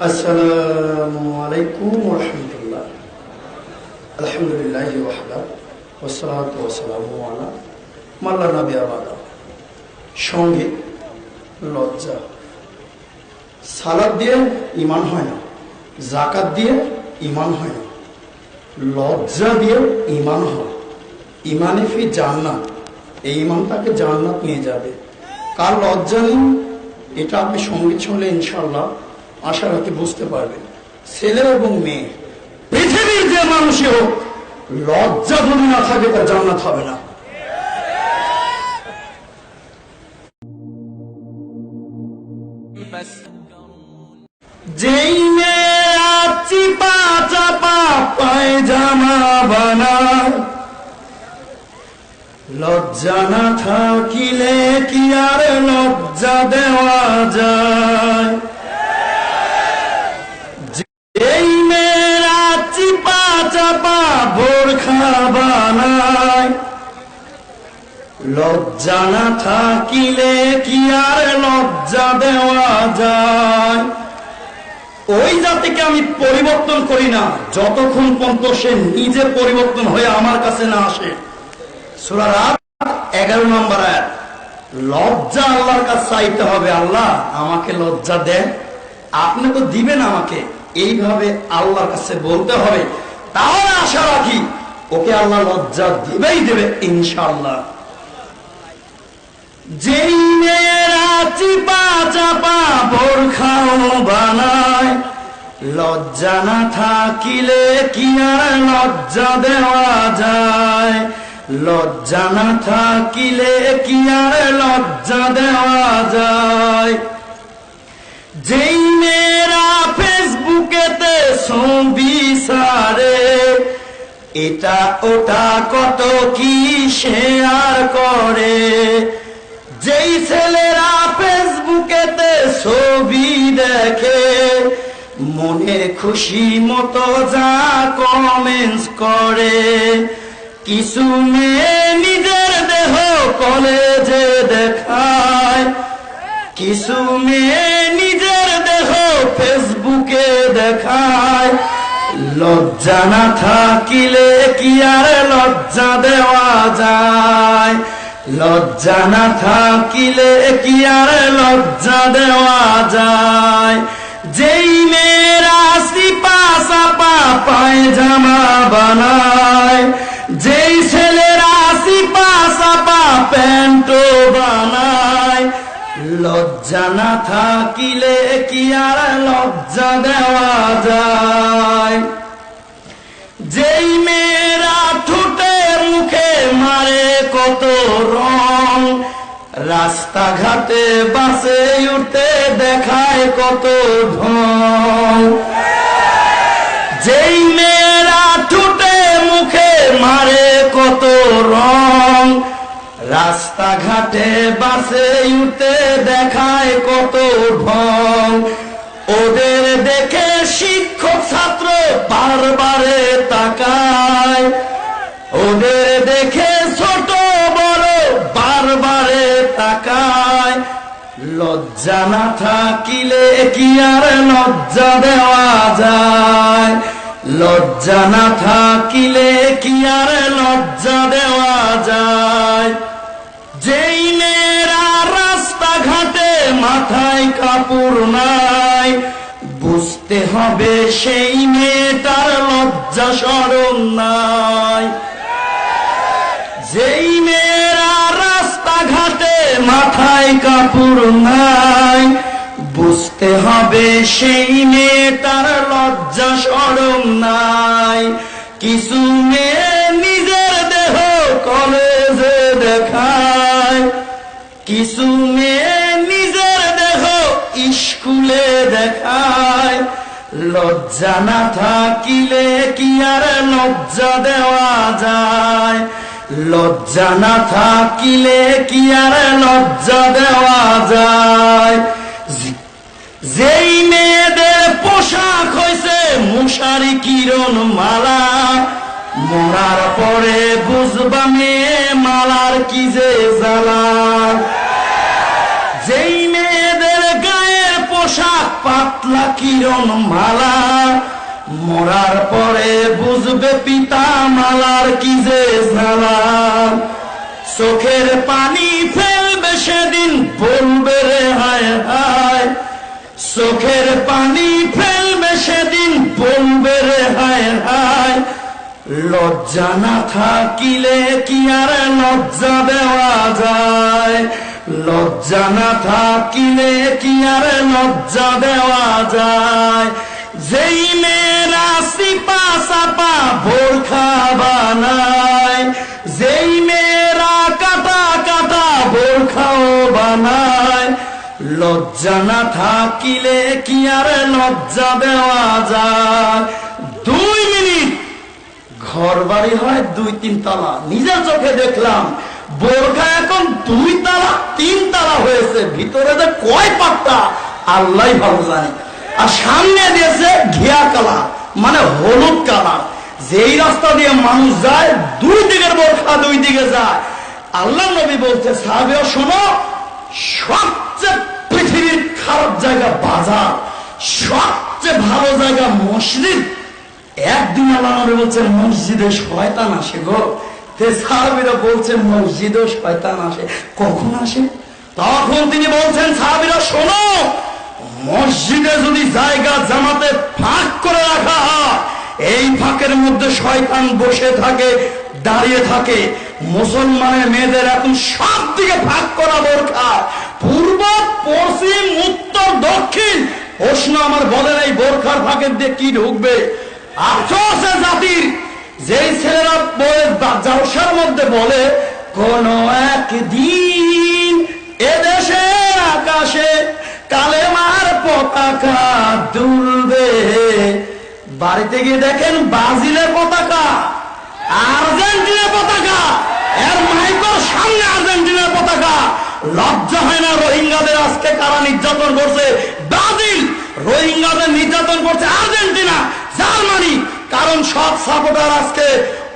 আসসালামু আলাইকুম ওয়া রাহমাতুল্লাহ। আলহামদুলিল্লাহি ওয়াহদা ওয়াসসালাতু ওয়াসসালামু আলা মান লা নাবিয়্যা বা'দা। সঙ্গীত, লজ্জা। সালাত দিয়ে ঈমান হয় না, যাকাত দিয়ে ঈমান হয় না, লজ্জা দিয়ে ঈমান হয়। ঈমানে ফি জান্নাত, এই ঈমান তাকে জান্নাত নিয়ে যাবে। কার লজ্জা নেই এটা আপনি সঙ্গীত শুনলে ইনশাআল্লাহ আশা রাখি বুঝতে পারবেন। ছেলে এবং মেয়ে, পৃথিবীর যে মানুষই হোক, লজ্জা যদি না থাকে তার জান্নাত হবে না। যেই মেয়ে চিপা চাপা পায়জামা বানায়, লজ্জা না থাকিলে কি আর লজ্জা দেওয়া যায়? যেই মেয়েরা চিপা চাপা বোরখা বানায়, লজ্জা না থাকিলে কি আর লজ্জা দেওয়া যায়? ওই জাতিকে আমি পরিবর্তন করি না যতক্ষণ পর্যন্ত সে নিজে পরিবর্তন হয়ে আমার কাছে না আসে। সূরা রাত 11 নম্বর আয়াত। লজ্জা আল্লাহর কাছে চাইতে হবে, আল্লাহ আমাকে লজ্জা দেন, আপনি তো দিবেন আমাকে, এইভাবে আল্লাহর কাছে বলতে হবে। তাহলে আশা রাখি ওকে আল্লাহ লজ্জা দিবেই দেবে ইনশাআল্লাহ। যেই মেয়েরা চিপা চাপা বোরখাও বানায়, লজ্জা না থাকিলে কি আর লজ্জা দেওয়া যায়? লজ্জা না থাকিলে কি আর লজ্জা দেওয়া যায়? যেই মেয়েরা ফেসবুকেতে ছবি ছাড়ে, এটা ওটা কত কি শেয়ার করে, যেই ছেলেরা ফেসবুকেতে ছবি দেখে, মনে খুশি মতো যা কমেন্টস করে, কিছু মেয়ে নিজের দেহ কলেজে দেখায়, কিছু মেয়ে নিজের দেহ ফেসবুকে দেখায়, লজ্জা না থাকিলে কি আর লজ্জা দেওয়া যায়? লজ্জা না থাকিলে কি আর লজ্জা দেওয়া যায়? যেই মেয়েরা চিপা চাপা পায়জামা বানায়, যেই ছেলেরা চিপা চাপা প্যান্টও বানায়, লজ্জা না থাকিলে কি আর লজ্জা দেওয়া যায়? যেই মেয়েরা ঠোঁটে মুখে মারে কত রং, রাস্তাঘাটে বাসে উঠতে দেখায় কত ঢং, যেই মেয়েরা ঠোঁটে মুখে মারে কত রং, রাস্তাঘাটে বাসে উঠতে দেখায় কত ঢং, ওদের দেখে শিক্ষক ছাত্র বারবারে তাকায়, ওদের দেখে ছোট বড় বারবারে তাকায়, লজ্জা না থাকিলে কি আর লজ্জা দেওয়া যায়? লজ্জা না থাকিলে কি আর লজ্জা দেওয়া যায়? যেই মেয়েরা রাস্তাঘাটে মাথায় কাপড় নাই, বুঝতে হবে সেই মেয়েটার লজ্জা শরম নাই। যেই মেয়েরা রাস্তাঘাটে মাথায় কাপড় নাই, বুঝতে হবে সেই মেয়েটার লজ্জা শরম নাই। কিছু মেয়ে নিজের দেহ কলেজে দেখায়, কিছু মেয়ে নিজের দেহ স্কুলে দেখায়, লজ্জা না থাকিলে কি আর লজ্জা দেওয়া যায়? লজ্জা না থাকিলে কি আর লজ্জা দেওয়া যায়? যেই মেয়েদের পোশাক হয়েছে মশারি কিরণ মালা, মরার পরে বুঝবা মেয়ে মালার কি যে জ্বালা। যেই মেয়েদের গায়ের পোশাক পাতলা কিরণ মালা, মরার পরে বুঝবে পিতা মালার কি যে জ্বালা। চোখের পানি ফেলবে সেদিন, বলবে রে হায় হায়। চোখের পানি ফেলবে সেদিন, বলবে রে হায় হায়। লজ্জা না থাকিলে কি আর লজ্জা দেওয়া যায়? লজ্জা না থাকিলে কি আর লজ্জা দেওয়া যায়? যেই মেয়েরা সিপা সাপা বোরখা বানায়, যেই মেয়েরা কাটা কাটা বোরখাও বানায়, লজ্জা না থাকিলে কি আর লজ্জা দেওয়া যায়? 2 মিনিট ঘর বাড়ি হয় 2-3 তালা, নিজের চোখে দেখলাম। বোরখা এখন 2 তালা 3 তালা হয়েছে, ভিতরে যে কয় পাট্টা আল্লাহ ভালো জানে। আর সামনে দিয়েছে ঘিয়া কালার, মানে হলুদ কালার। যেই রাস্তা দিয়ে মানুষ যায় 2 দিকের বোরখা 2 দিকে যায়। আল্লাহ নবী বলছে, সাহাবীরা শোনো, সবচেয়ে পৃথিবীর খারাপ জায়গা বাজার, সবচেয়ে ভালো জায়গা মসজিদ। একদিন আল্লাহ নবী বলছেন, মসজিদে শয়তান আসে গো। সাহাবীরা বলছে, মসজিদেও শয়তান আসে? কখন আসে? তখন তিনি বলছেন, সাহাবীরা শোনো, মসজিদে যদি জায়গা জামাতে ফাঁক করে রাখা হয়, এই ফাঁকের মধ্যে শয়তান বসে থাকে, দাঁড়িয়ে থাকে। মুসলমানের মেয়েদের এখন সব দিকে ফাঁক করা বোরখা, পূর্ব পশ্চিম উত্তর দক্ষিণ। প্রশ্ন আমার বলেন, এই বোরখার ফাঁকের দিয়ে কি ঢুকবে? আফসোস জাতির, যেই ছেলেরা জলসার মধ্যে বলে, কোন একদিন এদেশের আকাশে কালেমার পতাকা দুলবে। বাড়িতে গিয়ে দেখেন ব্রাজিলের পতাকা, আর্জেন্টিনার পতাকা, এর মাইকোর সামনে আর্জেন্টিনার পতাকা। লজ্জা হয় না? রোহিঙ্গাদের আজকে কারা নির্যাতন করছে? ব্রাজিল। রোহিঙ্গাদের নির্যাতন করছে আর্জেন্টিনা, জার্মানি। কারণ সব সাপোর্টার আজকে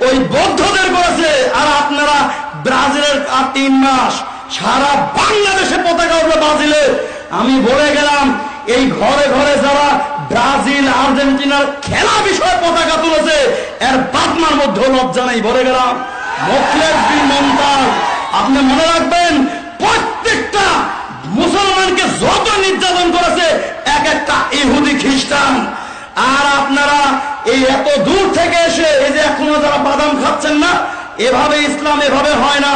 ওই বৌদ্ধদের করেছে। আর আপনারা ব্রাজিলের 3 মাস সারা বাংলাদেশে পতাকা উঠবে ব্রাজিলের। আমি বলে গেলাম, এই ঘরে ঘরে যারা ব্রাজিল আর্জেন্টিনার খেলা বিষয়ে পতাকা তুলেছে, এর বাপমার মধ্যে লজ্জা নেই। বলে গেলাম, মোখলেস বিন মুমতাজ, আপনি মনে রাখবেন, প্রত্যেকটা মুসলমানকে যত নির্যাতন করেছে, এক একটা ইহুদি খ্রিস্টান। আর আপনারা এই এত দূর থেকে এসে, এই যে এখনো যারা বাদাম খাচ্ছেন না, এভাবে ইসলাম এভাবে হয় না।